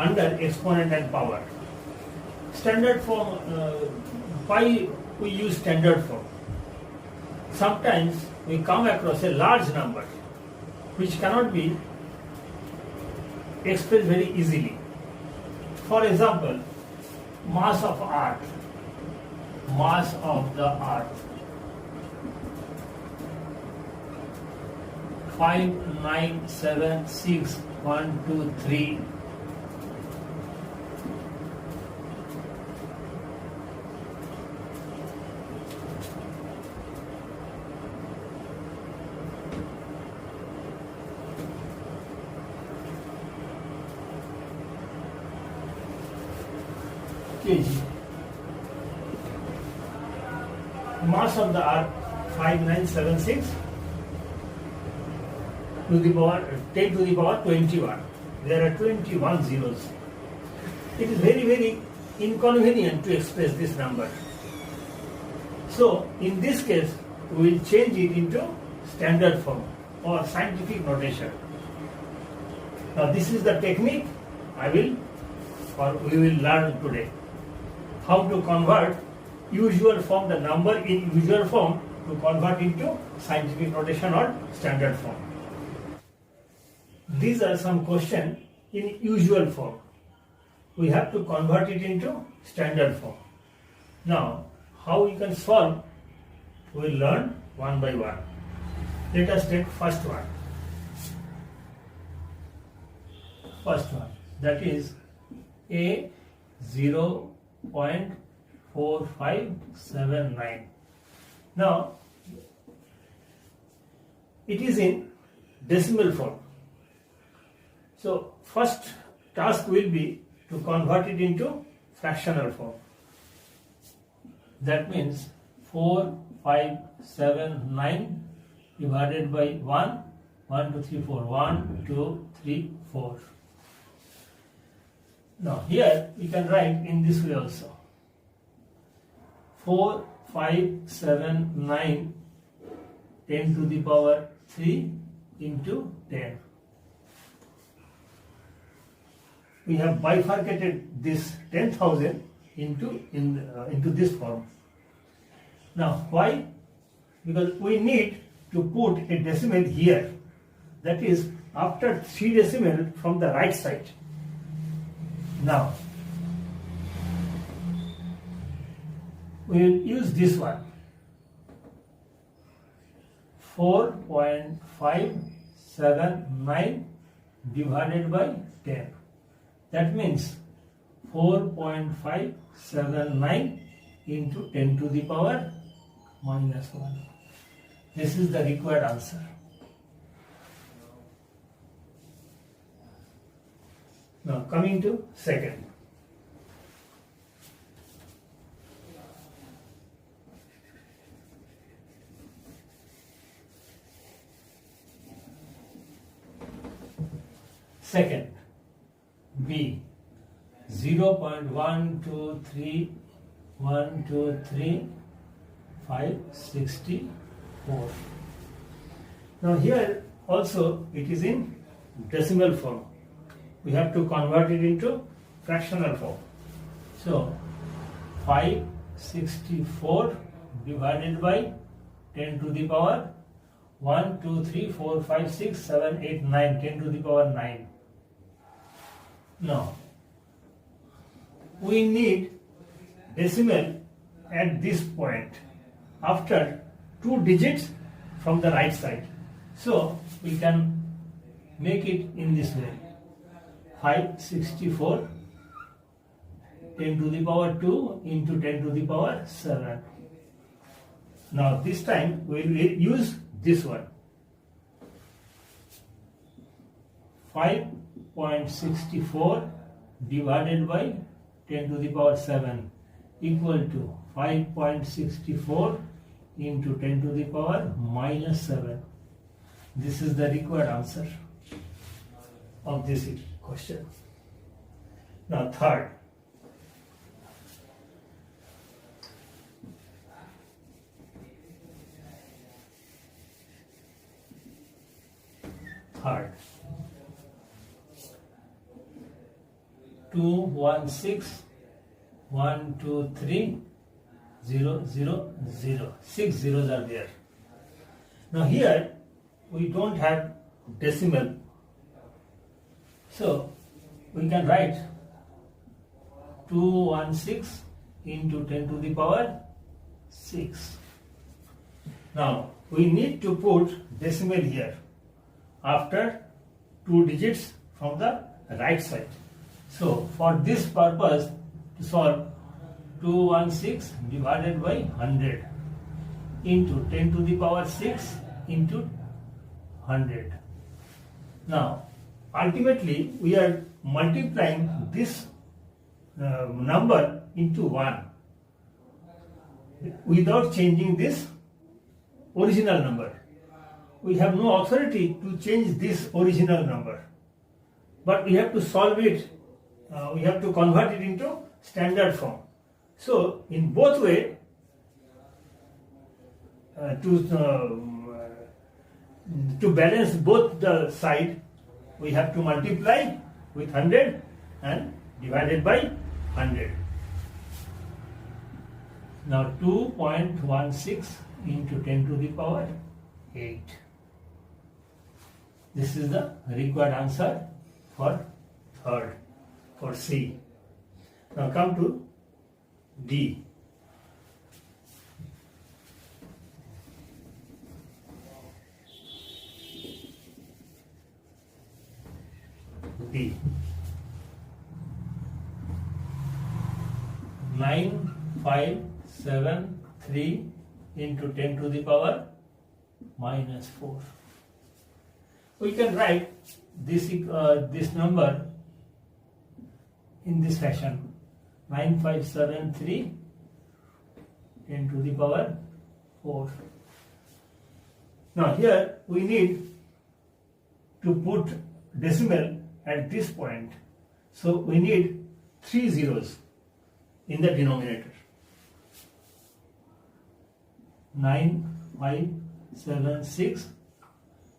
under exponent and power. Standard form, why we use standard form? Sometimes we come across a large number which cannot be expressed very easily. For example, mass of Earth. Mass of the Earth 5976123 kg. Mass of the Earth 5976 to the power 10 to the power 21. There are 21 zeros. It is very inconvenient to express this number. So in this case we will change it into standard form or scientific notation. Now this is the technique we will learn today. How to convert usual form, the number in usual form, to convert into scientific notation or standard form. These are some questions in usual form. We have to convert it into standard form. Now, how we can solve, we will learn one by one. Let us take first one. First one, that is A 0.4579. Now, it is in decimal form. So, first task will be to convert it into fractional form. That means 4579 divided by 1, 1, 2, 3, 4, 1, 2, 3, 4. Now here we can write in this way also. 4579 10 to the power 3 into 10. We have bifurcated this 10,000 into this form. Now why? Because we need to put a decimal here. That is after 3 decimal from the right side. Now we will use this one. 4.579 divided by 10. That means 4.579 into 10 to the power minus 1. This is the required answer. Now coming to second. Second, B 0.123123,564. Now here also it is in decimal form. We have to convert it into fractional form. So 564 divided by 10 to the power 1, 2, 3, 4, 5, 6, 7, 8, 9, 10 to the power 9. Now, we need decimal at this point after 2 digits from the right side. So, we can make it in this way. 564 10 to the power 2 into 10 to the power 7. Now, this time we will use this one. 5.64 divided by 10 to the power 7 equal to 5.64 into 10 to the power minus 7. This is the required answer of this question. Now third. 216 1 2 3 0 0 0. 6 zeros are there. Now here we don't have decimal, so we can write 216 into 10 to the power 6. Now we need to put decimal here after 2 digits from the right side. So for this purpose, to solve, 216 divided by 100 into 10 to the power 6 into 100. Now ultimately we are multiplying this number into 1 without changing this original number. We have no authority to change this original number, but we have to solve it, we have to convert it into standard form. So in both way, to balance both the side, we have to multiply with 100 and divided by 100. Now 2.16 into 10 to the power 8. This is the required answer for third, for C. Now come to D. D. 9573 into 10 to the power minus 4. We can write this number in this fashion: 9573 10 to the power 4. Now here we need to put decimal at this point, so we need 3 zeros in the denominator. 9576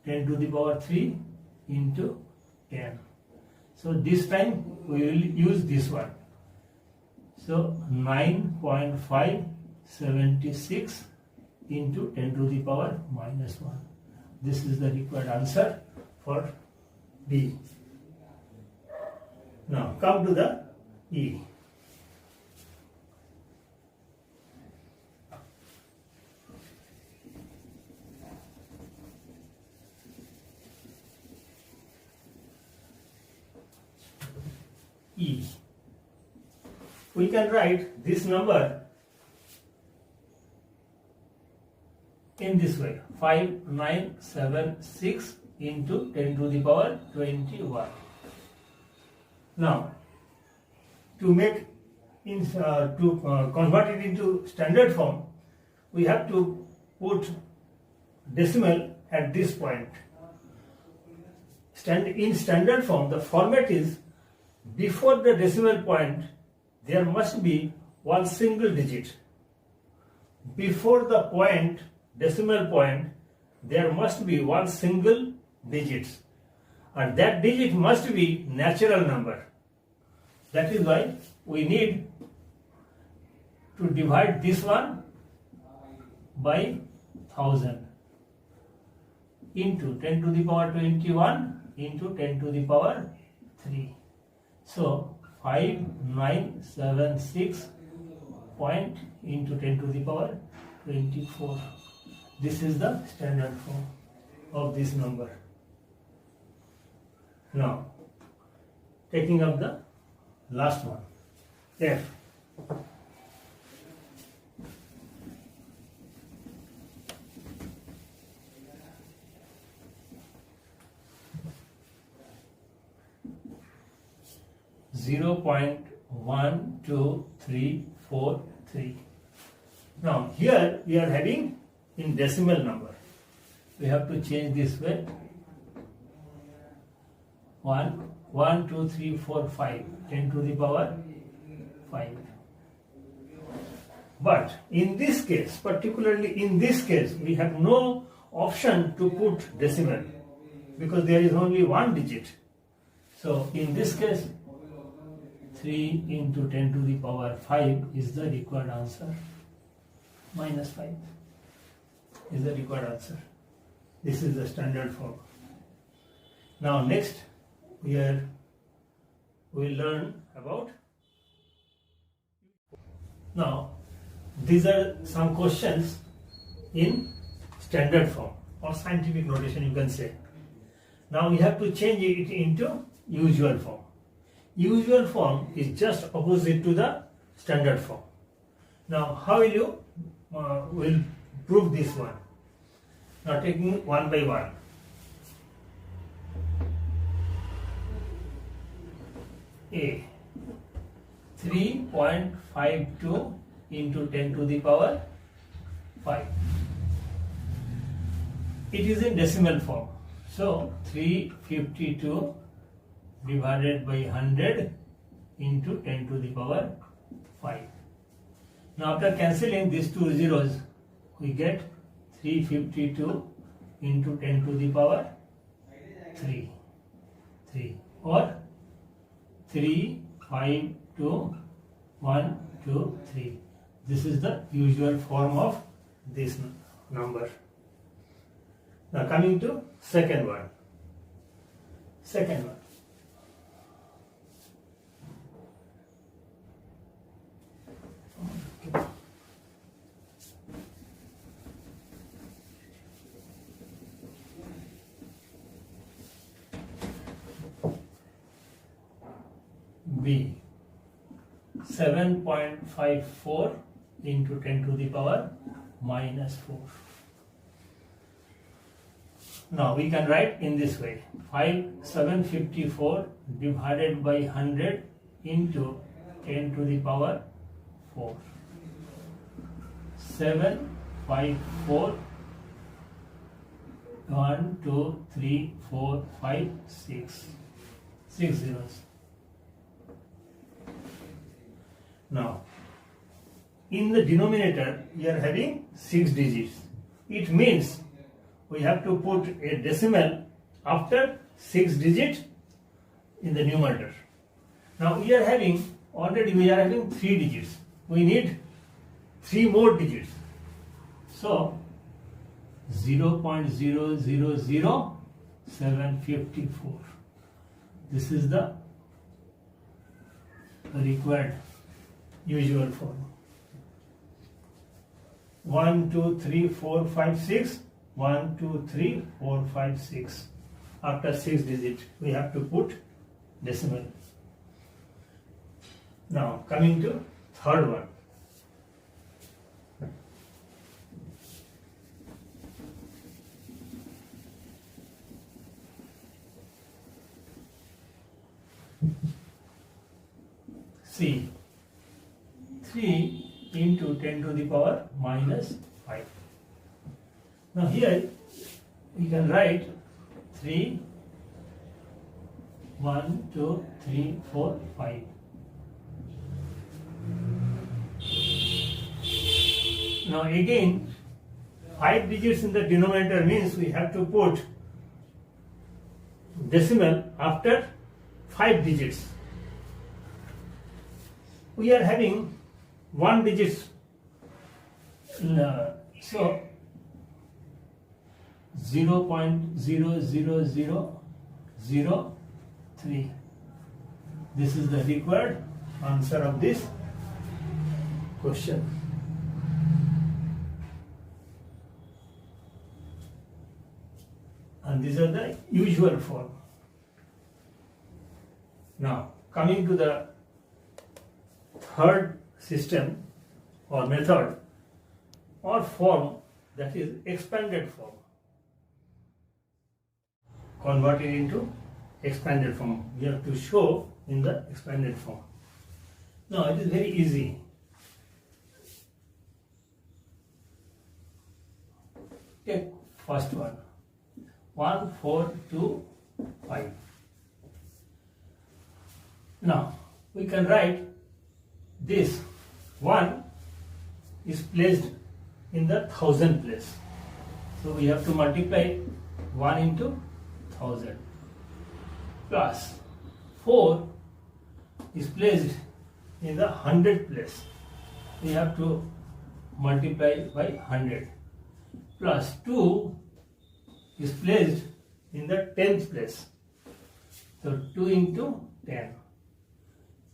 10 to the power 3 into 10. So this time we will use this one. So 9.576 into 10 to the power minus 1. This is the required answer for B. Now come to the E. E. We can write this number in this way: 5976 into 10 to the power 21. Now, to convert it into standard form, we have to put decimal at this point. In standard form, the format is, before the decimal point there must be one single digit. Before the point, decimal point, there must be one single digit, and that digit must be natural number. That is why we need to divide this one by 1000 into 10 to the power 21 into 10 to the power 3. So 5976 point into 10 to the power 24. This is the standard form of this number. Now, taking up the last one, F. Zero 0.12343. Now here we are having in decimal number. We have to change this way. 1, 2, 3, 4, 5. 10 to the power 5. But in this case, particularly in this case, we have no option to put decimal because there is only one digit. So in this case, 3 into 10 to the power 5 is the required answer. Minus 5 is the required answer. This is the standard form. Now next here we learn about. Now these are some questions in standard form or scientific notation you can say. Now we have to change it into usual form. Usual form is just opposite to the standard form. Now how will you will prove this one? Now taking one by one. A 3.52 into 10 to the power 5. It is in decimal form. So 352 divided by 100 into 10 to the power 5. Now after cancelling these two zeros, we get 352 into 10 to the power 3 or 3, 5, 2, 1, 2, 3. This is the usual form of this number. Now coming to second one. B 7.54 into 10 to the power minus 4. Now we can write in this way: 754 divided by 100 into 10 to the power 4. 754 1, 2, 3, 4, 5, 6. 6 zeros. Now, in the denominator, we are having 6 digits. It means we have to put a decimal after 6 digits in the numerator. Now, we are having 3 digits. We need 3 more digits. So, 0.000754. This is the required usual form. 1, 2, 3, 4, 5, 6. 1, 2, 3, 4, 5, 6. After 6 digits, we have to put decimal. Now, coming to third one. C 3 into 10 to the power minus 5. Now here we can write 3, 1, 2, 3, 4, 5. Now again 5 digits in the denominator means we have to put decimal after 5 digits. We are having 1 digit, so 0.00003. This is the required answer of this question. And these are the usual form. Now, coming to the third system or method or form, that is expanded form. Converted into expanded form. We have to show in the expanded form. Now it is very easy. Take first one. 1, 4, 2, 5. Now we can write this 1 is placed in the thousand place. So we have to multiply 1 into 1000 plus 4 is placed in the 100th place, we have to multiply by 100, plus 2 is placed in the 10th place, so 2 into 10,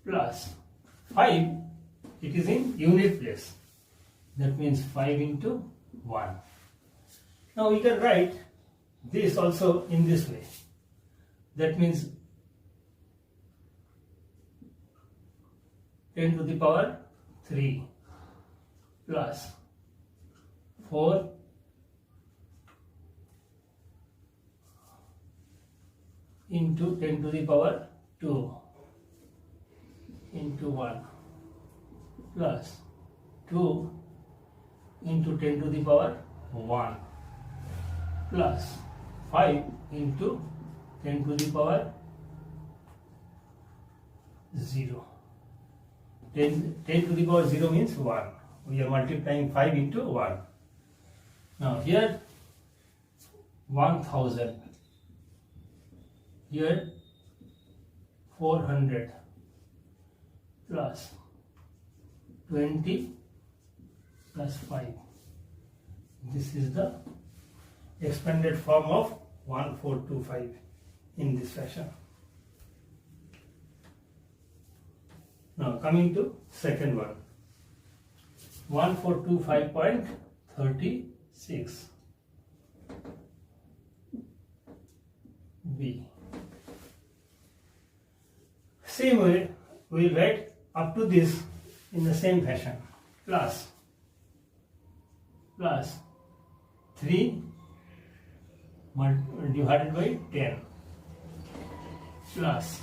plus 5, it is in unit place, that means 5 into 1. Now we can write this also in this way, that means 10 to the power 3 plus 4 into 10 to the power 2 into 1 plus 2 into 10 to the power 1 plus 5 into 10 to the power 0. 10 to the power 0 means 1. We are multiplying 5 into 1. Now here 1000, here 400 plus 20 plus 5. This is the expanded form of 1425 in this fashion. Now coming to second one, 1425.36 B. Same way we will write up to this in the same fashion, plus 3 divided by 10 plus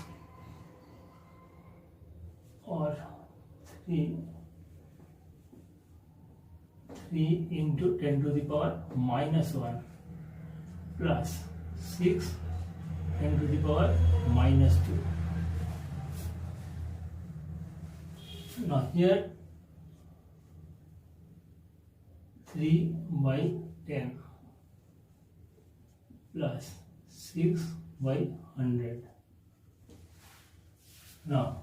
or 3 into 10 to the power minus 1 plus 6 10 to the power minus 2. Now here 3 by 10 plus 6 by 100. Now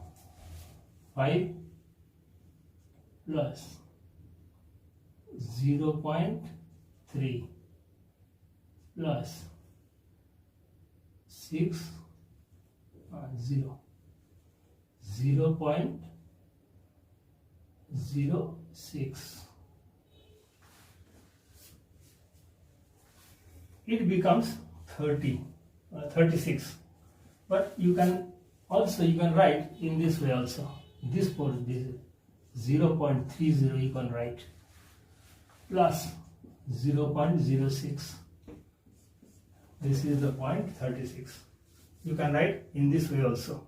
5 plus 0.3 plus 6 0.06. It becomes 36. But you can write in this way also. This 0.30 you can write plus 0.06. This is the 0.36. You can write in this way also,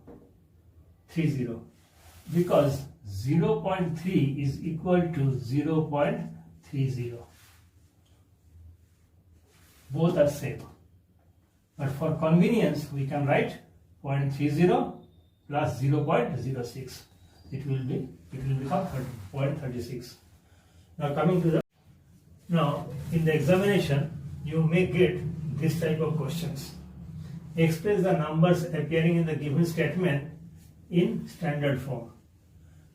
30, because 0.3 is equal to 0.30. Both are same. But for convenience, we can write 0.30 plus 0.06. It will become 0.36. Now coming to now in the examination, you may get this type of questions. Express the numbers appearing in the given statement in standard form.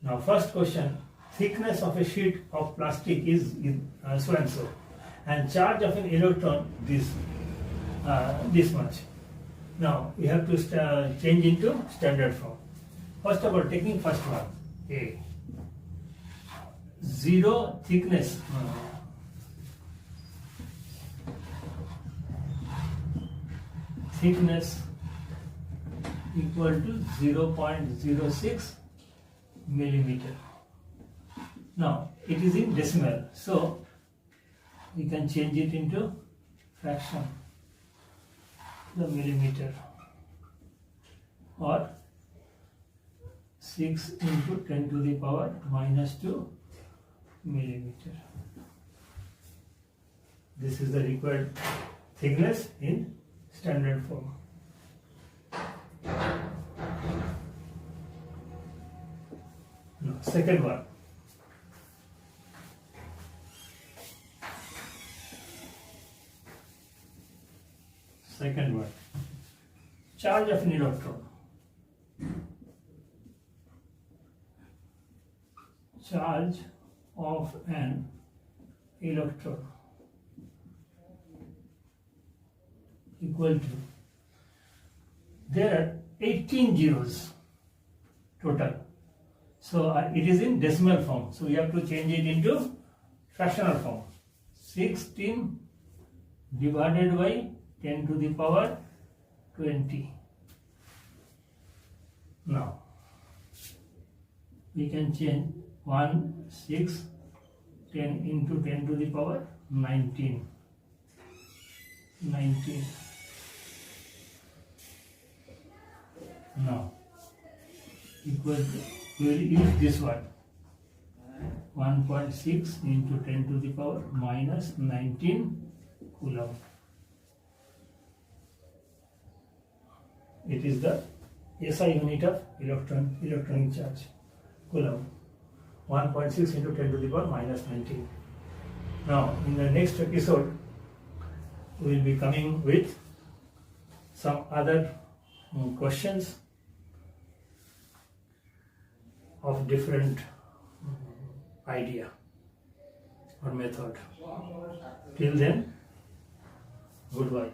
Now first question, thickness of a sheet of plastic is so and so, and charge of an electron this much. Now we have to change into standard form. First of all, taking first one, A. 0 thickness. Thickness equal to 0.06 millimeter. Now it is in decimal, so we can change it into fraction, the millimeter, or 6 into 10 to the power minus 2 millimeter. This is the required thickness in standard form. Now, second one. Second one. Charge of an electron. charge of an electron equal to, there are 18 zeros total. So it is in decimal form. So we have to change it into fractional form. 16 divided by 10 to the power 20. Now we can change 1, 6, 10 into 10 to the power 19. 19. Now equal to, we will use this one, 1.6 into 10 to the power minus 19 coulomb. It is the SI unit of electronic charge, coulomb. 1.6 into 10 to the power minus 19. Now in the next episode we will be coming with some other questions of different idea or method. Till then, goodbye.